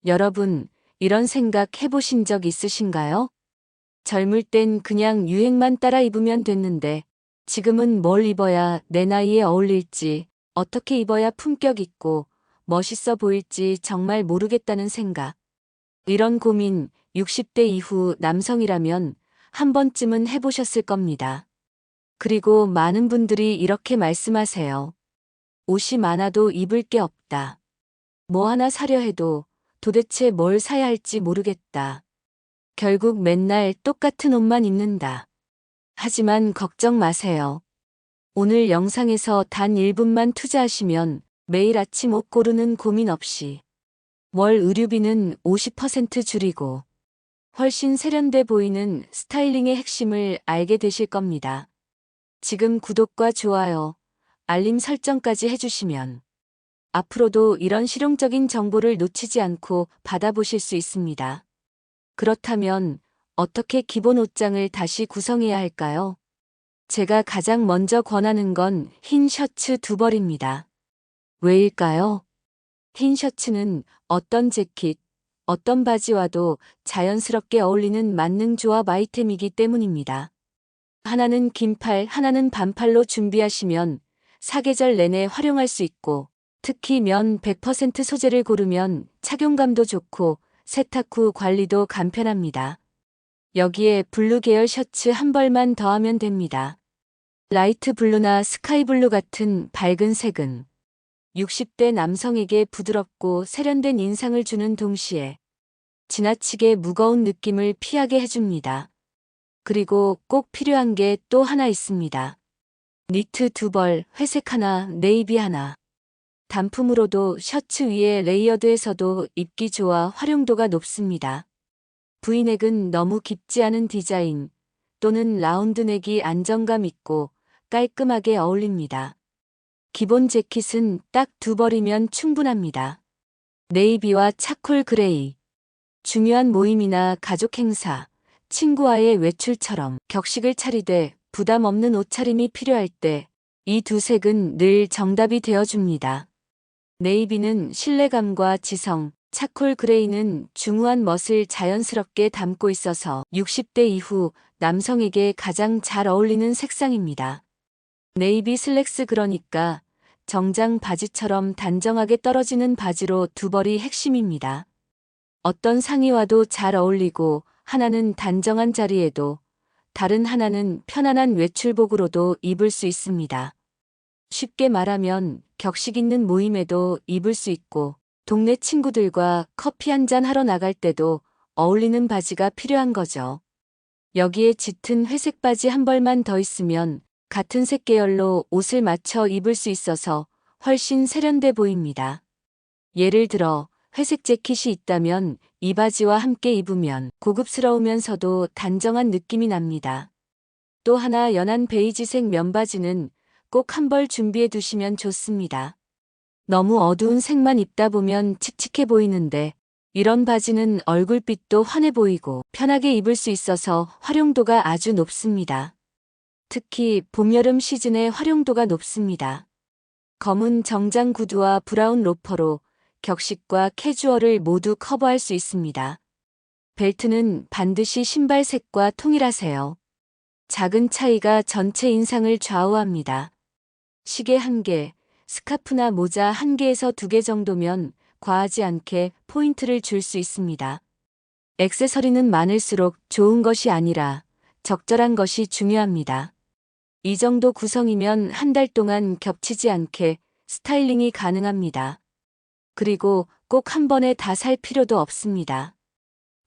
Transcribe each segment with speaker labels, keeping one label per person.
Speaker 1: 여러분, 이런 생각 해보신 적 있으신가요? 젊을 땐 그냥 유행만 따라 입으면 됐는데, 지금은 뭘 입어야 내 나이에 어울릴지, 어떻게 입어야 품격 있고 멋있어 보일지 정말 모르겠다는 생각. 이런 고민 60대 이후 남성이라면 한 번쯤은 해보셨을 겁니다. 그리고 많은 분들이 이렇게 말씀하세요. 옷이 많아도 입을 게 없다. 뭐 하나 사려 해도 도대체 뭘 사야 할지 모르겠다. 결국 맨날 똑같은 옷만 입는다. 하지만 걱정 마세요. 오늘 영상에서 단 1분만 투자하시면 매일 아침 옷 고르는 고민 없이 월 의류비는 50% 줄이고 훨씬 세련돼 보이는 스타일링의 핵심을 알게 되실 겁니다. 지금 구독과 좋아요, 알림 설정까지 해주시면 앞으로도 이런 실용적인 정보를 놓치지 않고 받아보실 수 있습니다. 그렇다면 어떻게 기본 옷장을 다시 구성해야 할까요? 제가 가장 먼저 권하는 건 흰 셔츠 두 벌입니다. 왜일까요? 흰 셔츠는 어떤 재킷, 어떤 바지와도 자연스럽게 어울리는 만능 조합 아이템이기 때문입니다. 하나는 긴팔, 하나는 반팔로 준비하시면 사계절 내내 활용할 수 있고, 특히 면 100% 소재를 고르면 착용감도 좋고 세탁 후 관리도 간편합니다. 여기에 블루 계열 셔츠 한 벌만 더하면 됩니다. 라이트 블루나 스카이 블루 같은 밝은 색은 60대 남성에게 부드럽고 세련된 인상을 주는 동시에 지나치게 무거운 느낌을 피하게 해줍니다. 그리고 꼭 필요한 게 또 하나 있습니다. 니트 두 벌, 회색 하나, 네이비 하나. 단품으로도 셔츠 위에 레이어드해서도 입기 좋아 활용도가 높습니다. V넥은 너무 깊지 않은 디자인 또는 라운드넥이 안정감 있고 깔끔하게 어울립니다. 기본 재킷은 딱 두 벌이면 충분합니다. 네이비와 차콜 그레이. 중요한 모임이나 가족 행사, 친구와의 외출처럼 격식을 차리되 부담 없는 옷차림이 필요할 때 이 두 색은 늘 정답이 되어줍니다. 네이비는 신뢰감과 지성, 차콜 그레이는 중후한 멋을 자연스럽게 담고 있어서 60대 이후 남성에게 가장 잘 어울리는 색상입니다. 네이비 슬랙스 그러니까 정장 바지처럼 단정하게 떨어지는 바지로 두 벌이 핵심입니다. 어떤 상의와도 잘 어울리고 하나는 단정한 자리에도 다른 하나는 편안한 외출복으로도 입을 수 있습니다. 쉽게 말하면 격식 있는 모임에도 입을 수 있고 동네 친구들과 커피 한잔 하러 나갈 때도 어울리는 바지가 필요한 거죠. 여기에 짙은 회색 바지 한 벌만 더 있으면 같은 색 계열로 옷을 맞춰 입을 수 있어서 훨씬 세련돼 보입니다. 예를 들어 회색 재킷이 있다면 이 바지와 함께 입으면 고급스러우면서도 단정한 느낌이 납니다. 또 하나 연한 베이지색 면바지는 꼭 한 벌 준비해 두시면 좋습니다. 너무 어두운 색만 입다 보면 칙칙해 보이는데 이런 바지는 얼굴빛도 환해 보이고 편하게 입을 수 있어서 활용도가 아주 높습니다. 특히 봄, 여름 시즌에 활용도가 높습니다. 검은 정장 구두와 브라운 로퍼로 격식과 캐주얼을 모두 커버할 수 있습니다. 벨트는 반드시 신발 색과 통일하세요. 작은 차이가 전체 인상을 좌우합니다. 시계 1개, 스카프나 모자 1개에서 2개 정도면 과하지 않게 포인트를 줄 수 있습니다. 액세서리는 많을수록 좋은 것이 아니라 적절한 것이 중요합니다. 이 정도 구성이면 한 달 동안 겹치지 않게 스타일링이 가능합니다. 그리고 꼭 한 번에 다 살 필요도 없습니다.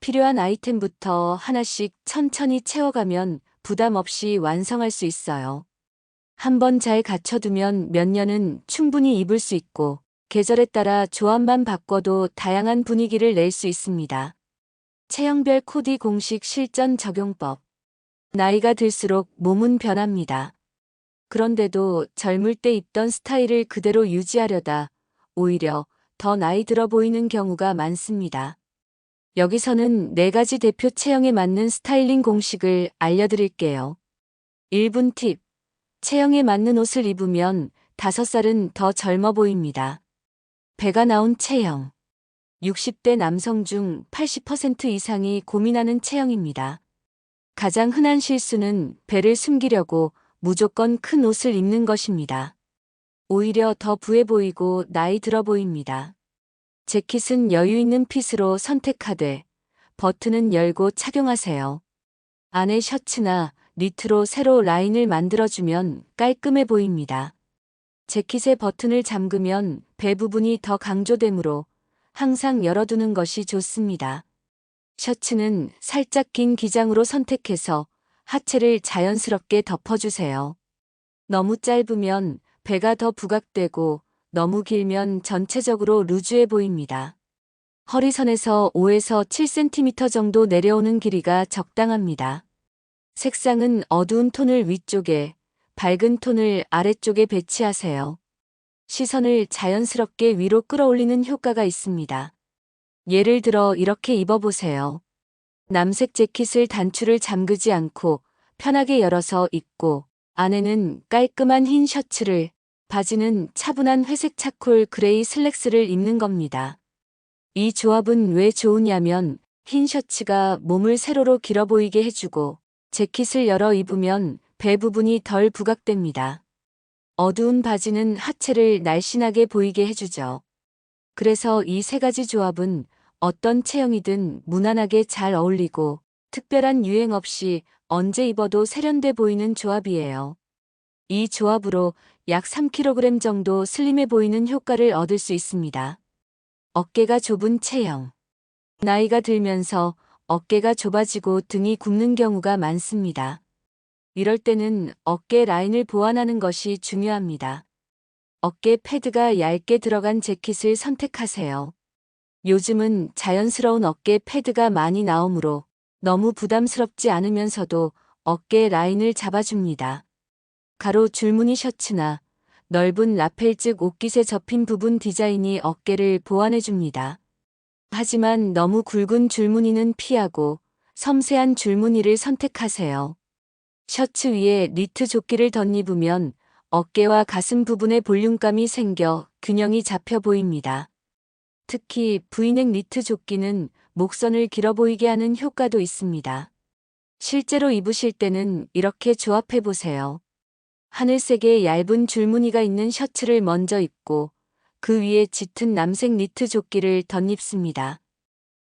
Speaker 1: 필요한 아이템부터 하나씩 천천히 채워가면 부담 없이 완성할 수 있어요. 한 번 잘 갖춰두면 몇 년은 충분히 입을 수 있고 계절에 따라 조합만 바꿔도 다양한 분위기를 낼 수 있습니다. 체형별 코디 공식 실전 적용법. 나이가 들수록 몸은 변합니다. 그런데도 젊을 때 입던 스타일을 그대로 유지하려다 오히려 더 나이 들어 보이는 경우가 많습니다. 여기서는 4가지 대표 체형에 맞는 스타일링 공식을 알려드릴게요. 1분 팁. 체형에 맞는 옷을 입으면 5살은 더 젊어 보입니다. 배가 나온 체형. 60대 남성 중 80% 이상이 고민하는 체형입니다. 가장 흔한 실수는 배를 숨기려고 무조건 큰 옷을 입는 것입니다. 오히려 더 부해 보이고 나이 들어 보입니다. 재킷은 여유 있는 핏으로 선택하되 버튼은 열고 착용하세요. 안에 셔츠나 니트로 새로 라인을 만들어주면 깔끔해 보입니다. 재킷의 버튼을 잠그면 배 부분이 더 강조되므로 항상 열어두는 것이 좋습니다. 셔츠는 살짝 긴 기장으로 선택해서 하체를 자연스럽게 덮어주세요. 너무 짧으면 배가 더 부각되고 너무 길면 전체적으로 루즈해 보입니다. 허리선에서 5에서 7cm 정도 내려오는 길이가 적당합니다. 색상은 어두운 톤을 위쪽에, 밝은 톤을 아래쪽에 배치하세요. 시선을 자연스럽게 위로 끌어올리는 효과가 있습니다. 예를 들어 이렇게 입어보세요. 남색 재킷을 단추를 잠그지 않고 편하게 열어서 입고 안에는 깔끔한 흰 셔츠를, 바지는 차분한 회색 차콜 그레이 슬랙스를 입는 겁니다. 이 조합은 왜 좋으냐면 흰 셔츠가 몸을 세로로 길어 보이게 해주고 재킷을 열어 입으면 배 부분이 덜 부각됩니다. 어두운 바지는 하체를 날씬하게 보이게 해주죠. 그래서 이 세 가지 조합은 어떤 체형이든 무난하게 잘 어울리고 특별한 유행 없이 언제 입어도 세련돼 보이는 조합이에요. 이 조합으로 약 3kg 정도 슬림해 보이는 효과를 얻을 수 있습니다. 어깨가 좁은 체형. 나이가 들면서 어깨가 좁아지고 등이 굽는 경우가 많습니다. 이럴 때는 어깨 라인을 보완하는 것이 중요합니다. 어깨 패드가 얇게 들어간 재킷을 선택하세요. 요즘은 자연스러운 어깨 패드가 많이 나오므로 너무 부담스럽지 않으면서도 어깨 라인을 잡아줍니다. 가로 줄무늬 셔츠나 넓은 라펠 즉 옷깃에 접힌 부분 디자인이 어깨를 보완해줍니다. 하지만 너무 굵은 줄무늬는 피하고 섬세한 줄무늬를 선택하세요. 셔츠 위에 니트 조끼를 덧입으면 어깨와 가슴 부분에 볼륨감이 생겨 균형이 잡혀 보입니다. 특히 V넥 니트 조끼는 목선을 길어 보이게 하는 효과도 있습니다. 실제로 입으실 때는 이렇게 조합해 보세요. 하늘색의 얇은 줄무늬가 있는 셔츠를 먼저 입고 그 위에 짙은 남색 니트 조끼를 덧입습니다.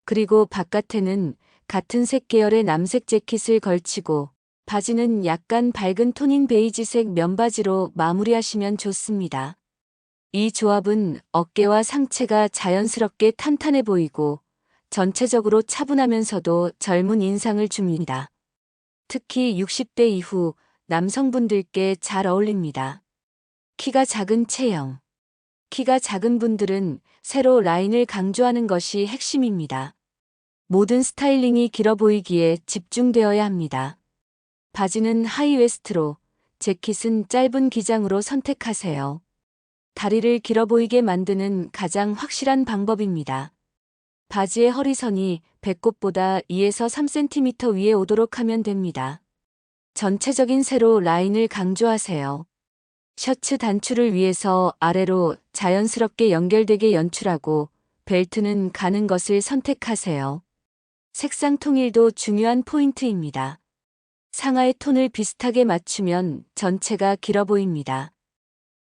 Speaker 1: 그리고 바깥에는 같은 색 계열의 남색 재킷을 걸치고 바지는 약간 밝은 톤인 베이지색 면바지로 마무리하시면 좋습니다. 이 조합은 어깨와 상체가 자연스럽게 탄탄해 보이고 전체적으로 차분하면서도 젊은 인상을 줍니다. 특히 60대 이후 남성분들께 잘 어울립니다. 키가 작은 체형. 키가 작은 분들은 세로 라인을 강조하는 것이 핵심입니다. 모든 스타일링이 길어 보이기에 집중되어야 합니다. 바지는 하이웨스트로, 재킷은 짧은 기장으로 선택하세요. 다리를 길어 보이게 만드는 가장 확실한 방법입니다. 바지의 허리선이 배꼽보다 2에서 3cm 위에 오도록 하면 됩니다. 전체적인 세로 라인을 강조하세요. 셔츠 단추를 위해서 아래로 자연스럽게 연결되게 연출하고 벨트는 가는 것을 선택하세요. 색상 통일도 중요한 포인트입니다. 상하의 톤을 비슷하게 맞추면 전체가 길어 보입니다.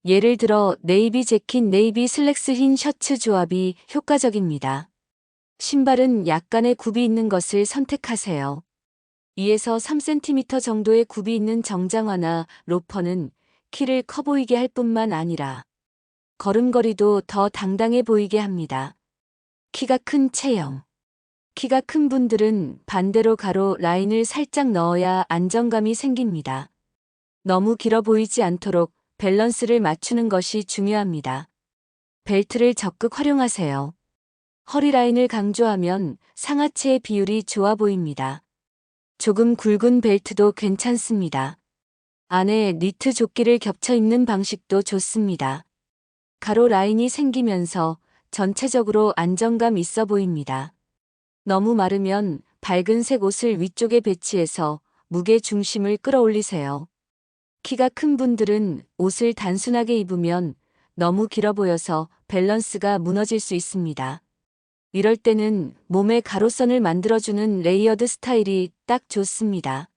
Speaker 1: 예를 들어 네이비 재킷 네이비 슬랙스 흰 셔츠 조합이 효과적입니다. 신발은 약간의 굽이 있는 것을 선택하세요. 2에서 3cm 정도의 굽이 있는 정장화나 로퍼는 키를 커 보이게 할 뿐만 아니라 걸음걸이도 더 당당해 보이게 합니다. 키가 큰 체형. 키가 큰 분들은 반대로 가로 라인을 살짝 넣어야 안정감이 생깁니다. 너무 길어 보이지 않도록 밸런스를 맞추는 것이 중요합니다. 벨트를 적극 활용하세요. 허리 라인을 강조하면 상하체의 비율이 좋아 보입니다. 조금 굵은 벨트도 괜찮습니다. 안에 니트 조끼를 겹쳐 입는 방식도 좋습니다. 가로 라인이 생기면서 전체적으로 안정감 있어 보입니다. 너무 마르면 밝은색 옷을 위쪽에 배치해서 무게 중심을 끌어올리세요. 키가 큰 분들은 옷을 단순하게 입으면 너무 길어 보여서 밸런스가 무너질 수 있습니다. 이럴 때는 몸에 가로선을 만들어주는 레이어드 스타일이 딱 좋습니다.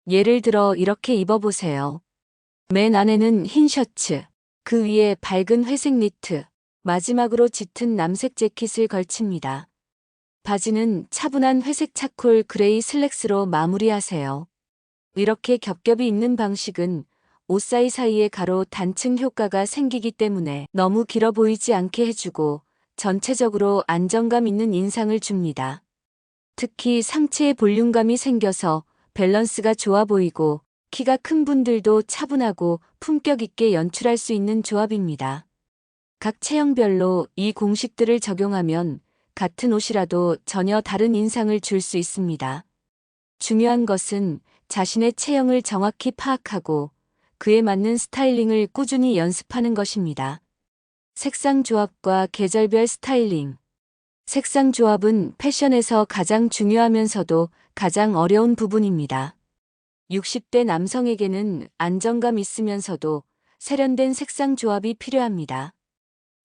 Speaker 1: 예를 들어 이렇게 입어보세요. 맨 안에는 흰 셔츠, 그 위에 밝은 회색 니트, 마지막으로 짙은 남색 재킷을 걸칩니다. 바지는 차분한 회색 차콜 그레이 슬랙스로 마무리하세요. 이렇게 겹겹이 입는 방식은 옷 사이사이에 가로 단층 효과가 생기기 때문에 너무 길어 보이지 않게 해주고 전체적으로 안정감 있는 인상을 줍니다. 특히 상체에 볼륨감이 생겨서 밸런스가 좋아 보이고 키가 큰 분들도 차분하고 품격 있게 연출할 수 있는 조합입니다. 각 체형별로 이 공식들을 적용하면 같은 옷이라도 전혀 다른 인상을 줄 수 있습니다. 중요한 것은 자신의 체형을 정확히 파악하고 그에 맞는 스타일링을 꾸준히 연습하는 것입니다. 색상 조합과 계절별 스타일링. 색상 조합은 패션에서 가장 중요하면서도 가장 어려운 부분입니다. 60대 남성에게는 안정감 있으면서도 세련된 색상 조합이 필요합니다.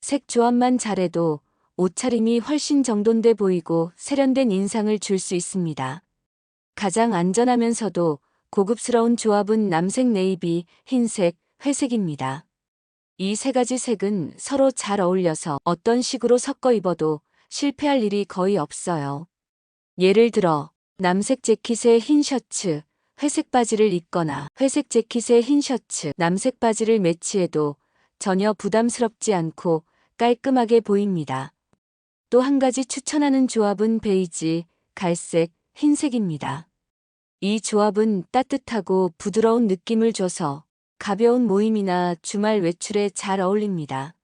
Speaker 1: 색 조합만 잘해도 옷차림이 훨씬 정돈돼 보이고 세련된 인상을 줄 수 있습니다. 가장 안전하면서도 고급스러운 조합은 남색 네이비, 흰색, 회색입니다. 이 세 가지 색은 서로 잘 어울려서 어떤 식으로 섞어 입어도 실패할 일이 거의 없어요. 예를 들어 남색 재킷에 흰 셔츠, 회색 바지를 입거나 회색 재킷에 흰 셔츠, 남색 바지를 매치해도 전혀 부담스럽지 않고 깔끔하게 보입니다. 또 한 가지 추천하는 조합은 베이지, 갈색, 흰색입니다. 이 조합은 따뜻하고 부드러운 느낌을 줘서 가벼운 모임이나 주말 외출에 잘 어울립니다.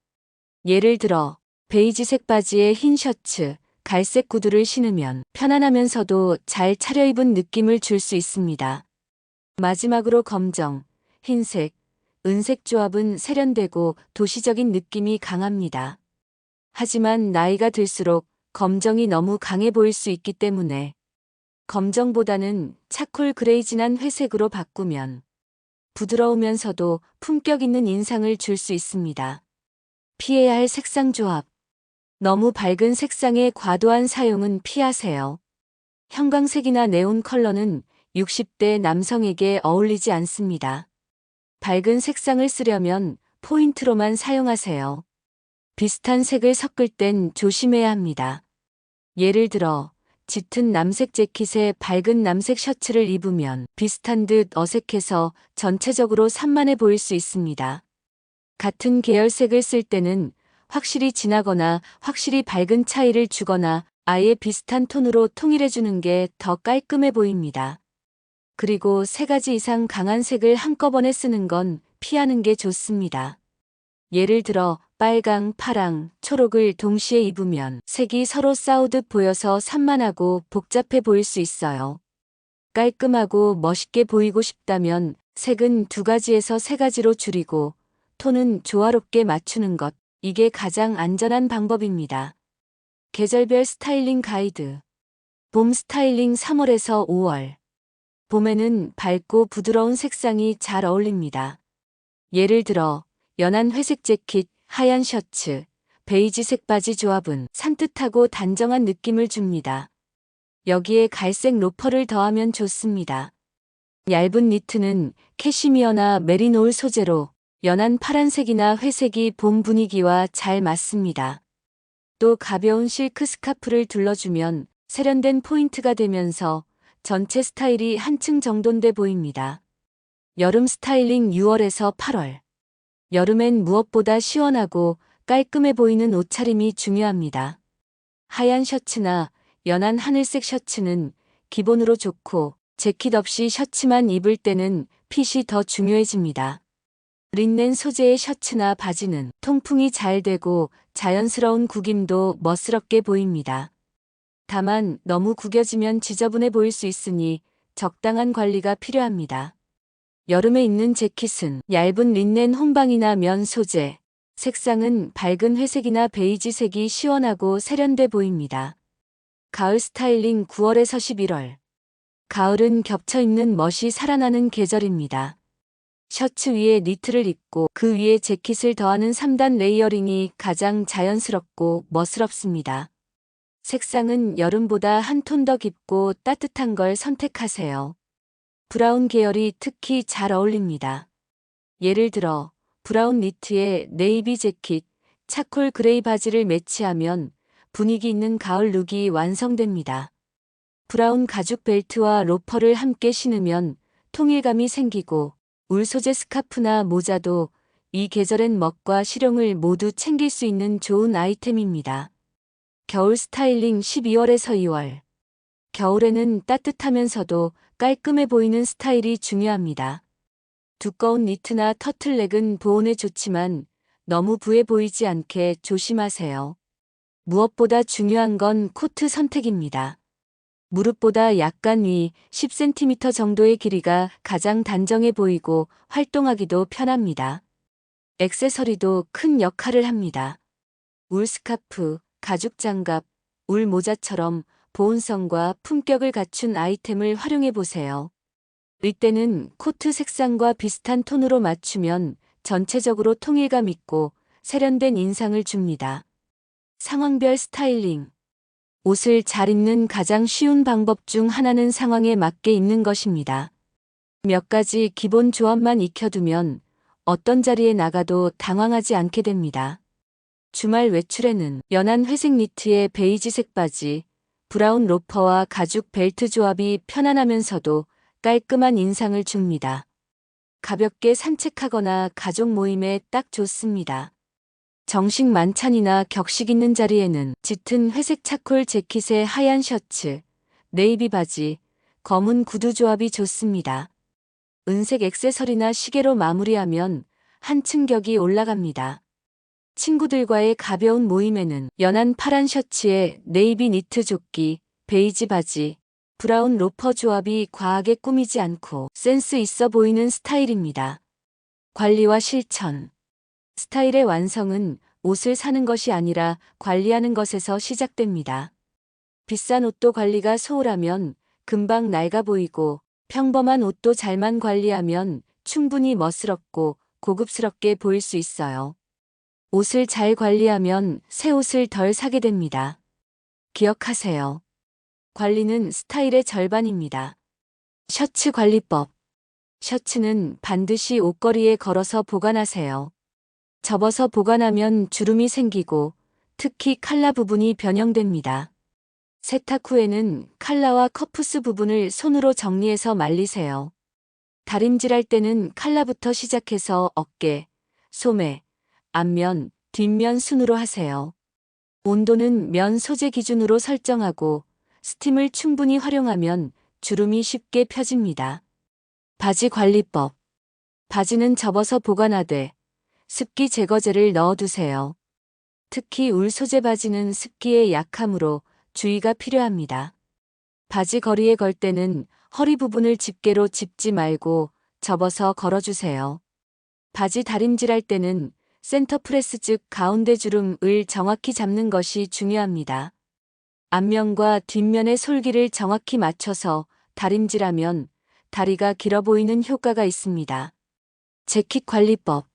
Speaker 1: 예를 들어 베이지색 바지에 흰 셔츠, 갈색 구두를 신으면 편안하면서도 잘 차려입은 느낌을 줄 수 있습니다. 마지막으로 검정, 흰색, 은색 조합은 세련되고 도시적인 느낌이 강합니다. 하지만 나이가 들수록 검정이 너무 강해 보일 수 있기 때문에 검정보다는 차콜 그레이 진한 회색으로 바꾸면 부드러우면서도 품격 있는 인상을 줄 수 있습니다. 피해야 할 색상 조합. 너무 밝은 색상의 과도한 사용은 피하세요. 형광색이나 네온 컬러는 60대 남성에게 어울리지 않습니다. 밝은 색상을 쓰려면 포인트로만 사용하세요. 비슷한 색을 섞을 땐 조심해야 합니다. 예를 들어 짙은 남색 재킷에 밝은 남색 셔츠를 입으면 비슷한 듯 어색해서 전체적으로 산만해 보일 수 있습니다. 같은 계열색을 쓸 때는 확실히 진하거나 확실히 밝은 차이를 주거나 아예 비슷한 톤으로 통일해주는 게 더 깔끔해 보입니다. 그리고 세 가지 이상 강한 색을 한꺼번에 쓰는 건 피하는 게 좋습니다. 예를 들어 빨강, 파랑, 초록을 동시에 입으면 색이 서로 싸우듯 보여서 산만하고 복잡해 보일 수 있어요. 깔끔하고 멋있게 보이고 싶다면 색은 2가지에서 3가지로 줄이고 톤은 조화롭게 맞추는 것, 이게 가장 안전한 방법입니다. 계절별 스타일링 가이드. 봄 스타일링 3월에서 5월. 봄에는 밝고 부드러운 색상이 잘 어울립니다. 예를 들어 연한 회색 재킷, 하얀 셔츠, 베이지색 바지 조합은 산뜻하고 단정한 느낌을 줍니다. 여기에 갈색 로퍼를 더하면 좋습니다. 얇은 니트는 캐시미어나 메리노울 소재로 연한 파란색이나 회색이 봄 분위기와 잘 맞습니다. 또 가벼운 실크 스카프를 둘러주면 세련된 포인트가 되면서 전체 스타일이 한층 정돈돼 보입니다. 여름 스타일링 6월에서 8월. 여름엔 무엇보다 시원하고 깔끔해 보이는 옷차림이 중요합니다. 하얀 셔츠나 연한 하늘색 셔츠는 기본으로 좋고 재킷 없이 셔츠만 입을 때는 핏이 더 중요해집니다. 린넨 소재의 셔츠나 바지는 통풍이 잘 되고 자연스러운 구김도 멋스럽게 보입니다. 다만 너무 구겨지면 지저분해 보일 수 있으니 적당한 관리가 필요합니다. 여름에 입는 재킷은 얇은 린넨 혼방이나 면 소재, 색상은 밝은 회색이나 베이지색이 시원하고 세련돼 보입니다. 가을 스타일링 9월에서 11월. 가을은 겹쳐 입는 멋이 살아나는 계절입니다. 셔츠 위에 니트를 입고 그 위에 재킷을 더하는 3단 레이어링이 가장 자연스럽고 멋스럽습니다. 색상은 여름보다 한 톤 더 깊고 따뜻한 걸 선택하세요. 브라운 계열이 특히 잘 어울립니다. 예를 들어 브라운 니트에 네이비 재킷, 차콜 그레이 바지를 매치하면 분위기 있는 가을 룩이 완성됩니다. 브라운 가죽 벨트와 로퍼를 함께 신으면 통일감이 생기고 울 소재 스카프나 모자도 이 계절엔 멋과 실용을 모두 챙길 수 있는 좋은 아이템입니다. 겨울 스타일링 12월에서 2월. 겨울에는 따뜻하면서도 깔끔해 보이는 스타일이 중요합니다. 두꺼운 니트나 터틀넥은 보온에 좋지만 너무 부해 보이지 않게 조심하세요. 무엇보다 중요한 건 코트 선택입니다. 무릎보다 약간 위 10cm 정도의 길이가 가장 단정해 보이고 활동하기도 편합니다. 액세서리도 큰 역할을 합니다. 울 스카프, 가죽 장갑, 울 모자처럼 보온성과 품격을 갖춘 아이템을 활용해 보세요. 의대는 코트 색상과 비슷한 톤으로 맞추면 전체적으로 통일감 있고 세련된 인상을 줍니다. 상황별 스타일링. 옷을 잘 입는 가장 쉬운 방법 중 하나는 상황에 맞게 입는 것입니다. 몇 가지 기본 조합만 익혀두면 어떤 자리에 나가도 당황하지 않게 됩니다. 주말 외출에는 연한 회색 니트에 베이지색 바지, 브라운 로퍼와 가죽 벨트 조합이 편안하면서도 깔끔한 인상을 줍니다. 가볍게 산책하거나 가족 모임에 딱 좋습니다. 정식 만찬이나 격식 있는 자리에는 짙은 회색 차콜 재킷에 하얀 셔츠, 네이비 바지, 검은 구두 조합이 좋습니다. 은색 액세서리나 시계로 마무리하면 한층 격이 올라갑니다. 친구들과의 가벼운 모임에는 연한 파란 셔츠에 네이비 니트 조끼, 베이지 바지, 브라운 로퍼 조합이 과하게 꾸미지 않고 센스 있어 보이는 스타일입니다. 관리와 실천. 스타일의 완성은 옷을 사는 것이 아니라 관리하는 것에서 시작됩니다. 비싼 옷도 관리가 소홀하면 금방 낡아 보이고 평범한 옷도 잘만 관리하면 충분히 멋스럽고 고급스럽게 보일 수 있어요. 옷을 잘 관리하면 새 옷을 덜 사게 됩니다. 기억하세요. 관리는 스타일의 절반입니다. 셔츠 관리법. 셔츠는 반드시 옷걸이에 걸어서 보관하세요. 접어서 보관하면 주름이 생기고 특히 칼라 부분이 변형됩니다. 세탁 후에는 칼라와 커프스 부분을 손으로 정리해서 말리세요. 다림질할 때는 칼라부터 시작해서 어깨, 소매, 앞면, 뒷면 순으로 하세요. 온도는 면 소재 기준으로 설정하고 스팀을 충분히 활용하면 주름이 쉽게 펴집니다. 바지 관리법. 바지는 접어서 보관하되 습기 제거제를 넣어두세요. 특히 울 소재 바지는 습기에 약하므로 주의가 필요합니다. 바지 거리에 걸 때는 허리 부분을 집게로 짚지 말고 접어서 걸어주세요. 바지 다림질할 때는 센터 프레스 즉 가운데 주름을 정확히 잡는 것이 중요합니다. 앞면과 뒷면의 솔기를 정확히 맞춰서 다림질하면 다리가 길어 보이는 효과가 있습니다. 재킷 관리법.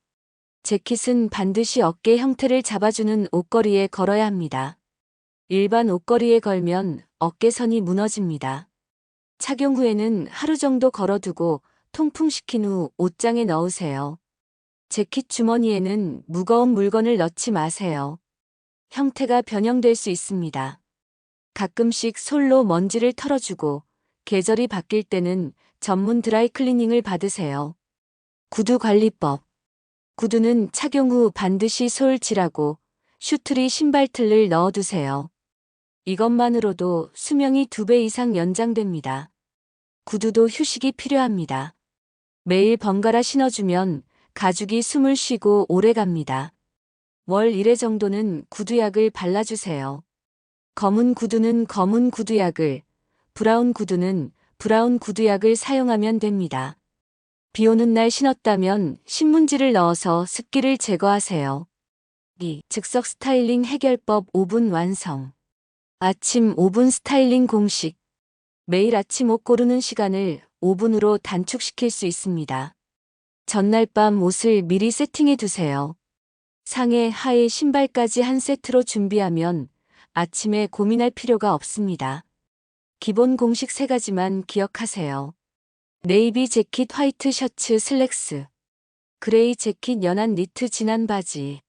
Speaker 1: 재킷은 반드시 어깨 형태를 잡아주는 옷걸이에 걸어야 합니다. 일반 옷걸이에 걸면 어깨선이 무너집니다. 착용 후에는 하루 정도 걸어두고 통풍시킨 후 옷장에 넣으세요. 재킷 주머니에는 무거운 물건을 넣지 마세요. 형태가 변형될 수 있습니다. 가끔씩 솔로 먼지를 털어주고 계절이 바뀔 때는 전문 드라이 클리닝을 받으세요. 구두 관리법. 구두는 착용 후 반드시 솔질하고 슈트리 신발틀을 넣어두세요. 이것만으로도 수명이 2배 이상 연장됩니다. 구두도 휴식이 필요합니다. 매일 번갈아 신어주면 가죽이 숨을 쉬고 오래갑니다. 월 1회 정도는 구두약을 발라주세요. 검은 구두는 검은 구두약을, 브라운 구두는 브라운 구두약을 사용하면 됩니다. 비 오는 날 신었다면 신문지를 넣어서 습기를 제거하세요. 2. 즉석 스타일링 해결법 5분 완성. 아침 5분 스타일링 공식. 매일 아침 옷 고르는 시간을 5분으로 단축시킬 수 있습니다. 전날 밤 옷을 미리 세팅해 두세요. 상의, 하의, 신발까지 한 세트로 준비하면 아침에 고민할 필요가 없습니다. 기본 공식 3가지만 기억하세요. 네이비 재킷, 화이트 셔츠, 슬랙스. 그레이 재킷, 연한 니트, 진한 바지.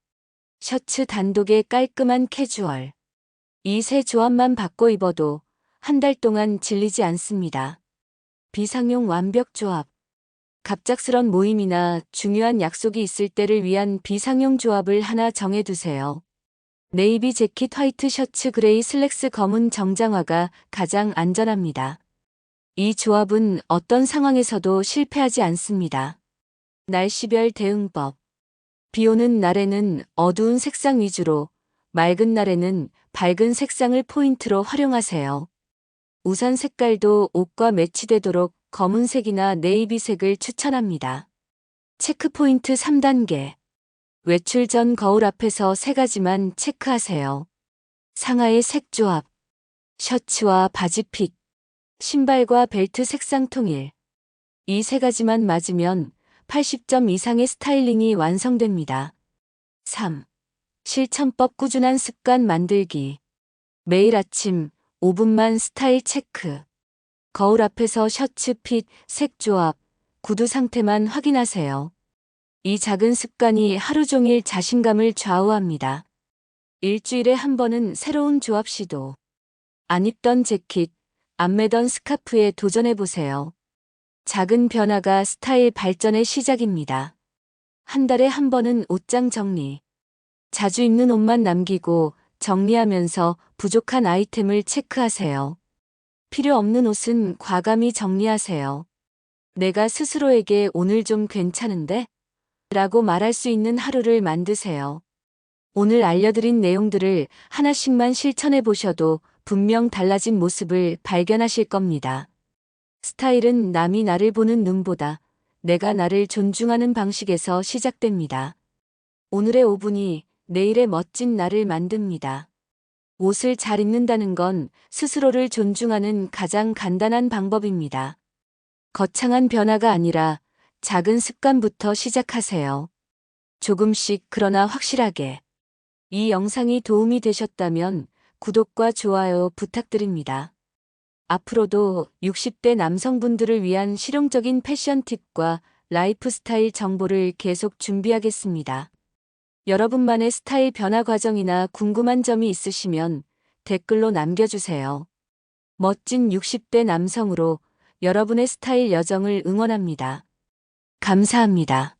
Speaker 1: 셔츠 단독의 깔끔한 캐주얼. 이 3조합만 바꿔 입어도 한 달 동안 질리지 않습니다. 비상용 완벽 조합. 갑작스런 모임이나 중요한 약속이 있을 때를 위한 비상용 조합을 하나 정해두세요. 네이비 재킷, 화이트 셔츠, 그레이 슬랙스, 검은 정장화가 가장 안전합니다. 이 조합은 어떤 상황에서도 실패하지 않습니다. 날씨별 대응법. 비 오는 날에는 어두운 색상 위주로, 맑은 날에는 밝은 색상을 포인트로 활용하세요. 우산 색깔도 옷과 매치되도록 검은색이나 네이비색을 추천합니다. 체크포인트 3단계. 외출 전 거울 앞에서 3가지만 체크하세요. 상하의 색 조합, 셔츠와 바지 핏, 신발과 벨트 색상 통일. 이 3가지만 맞으면 80점 이상의 스타일링이 완성됩니다. 3. 실천법. 꾸준한 습관 만들기. 매일 아침 5분만 스타일 체크. 거울 앞에서 셔츠 핏, 색 조합, 구두 상태만 확인하세요. 이 작은 습관이 하루 종일 자신감을 좌우합니다. 일주일에 한 번은 새로운 조합 시도. 안 입던 재킷, 안 매던 스카프에 도전해보세요. 작은 변화가 스타일 발전의 시작입니다. 한 달에 한 번은 옷장 정리. 자주 입는 옷만 남기고 정리하면서 부족한 아이템을 체크하세요. 필요 없는 옷은 과감히 정리하세요. 내가 스스로에게 오늘 좀 괜찮은데? 라고 말할 수 있는 하루를 만드세요. 오늘 알려드린 내용들을 하나씩만 실천해 보셔도 분명 달라진 모습을 발견하실 겁니다. 스타일은 남이 나를 보는 눈보다 내가 나를 존중하는 방식에서 시작됩니다. 오늘의 5분이 내일의 멋진 나를 만듭니다. 옷을 잘 입는다는 건 스스로를 존중하는 가장 간단한 방법입니다. 거창한 변화가 아니라 작은 습관부터 시작하세요. 조금씩 그러나 확실하게. 이 영상이 도움이 되셨다면 구독과 좋아요 부탁드립니다. 앞으로도 60대 남성분들을 위한 실용적인 패션 팁과 라이프 스타일 정보를 계속 준비하겠습니다. 여러분만의 스타일 변화 과정이나 궁금한 점이 있으시면 댓글로 남겨주세요. 멋진 60대 남성으로 여러분의 스타일 여정을 응원합니다. 감사합니다.